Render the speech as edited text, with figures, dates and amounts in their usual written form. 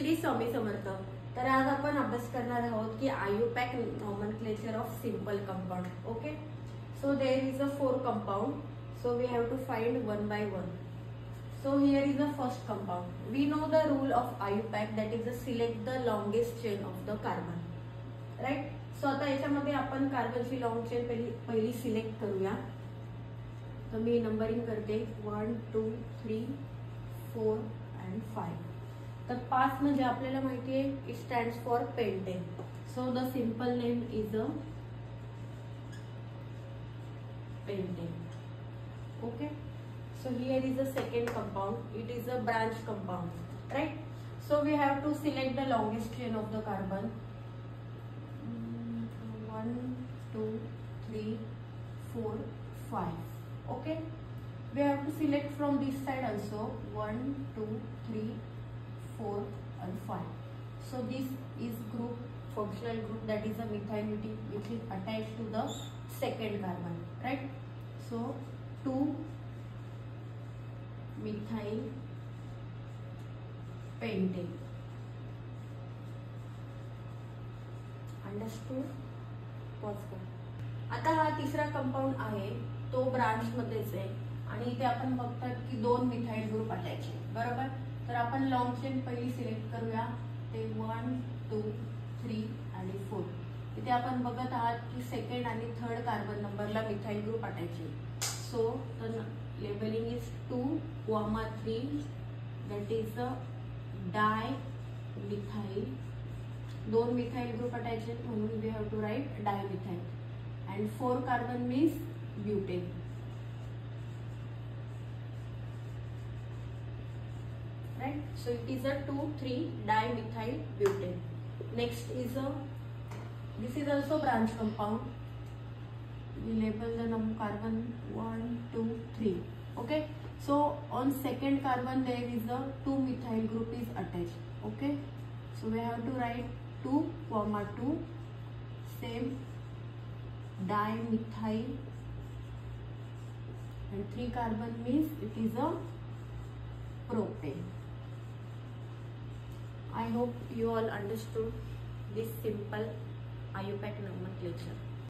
श्री स्वामी समर्थ. तर आज आपण अभ्यास करणार आहोत की IUPAC nomenclature of simple compound. Okay, so there is a 4 compound, so we have to find one by one. So here is the first compound. We know the rule of IUPAC, that is select the longest chain of the carbon, right? So आता याच्यामध्ये आपण कार्बनची long chain पहिली select करूया. तर मी numbering करते 1 2 3 4 and 5. तर 5 म्हणजे आपल्याला माहिती आहे it stands for pentane. So the simple name is a pentane. Okay, so here is the second compound. It is a branch compound, right? So we have to select the longest chain of the carbon. 1 2 3 4 5. Okay, we have to select from this side also 1 2 3 4 and 5. So this is group, functional group, that is a methyl which is attached to the second carbon, right? So 2 methyl pentane. Understood. Pause कर. आता हा तिसरा compound आहे तो branch मध्येच आहे आणि इथे आपण बघतात की 2 मिथाइल ग्रुप अटॅच आहे, बरोबर. तर आपण लॉंग चेन पहिली सिलेक्ट करूया. ते 1 2 3 आणि 4. इथे आपण बघत आहात की सेकंड आणि थर्ड कार्बन नंबरला मिथाइल ग्रुप अटॅच आहे. So the labelling is 2,3, that is a dimethyl. 2 methyl group attach आहेत म्हणून we have to write dimethyl. And 4 carbon means butane. Right? So it is a 2,3 dimethyl butane. Next is this is also branch compound. We label the carbon 1 2 3. Okay, so on second carbon there is a 2 methyl group is attached. Okay, so we have to write 2, 2 same dimethyl, and 3 carbon means it is a propane. I hope you all understood this simple IUPAC nomenclature.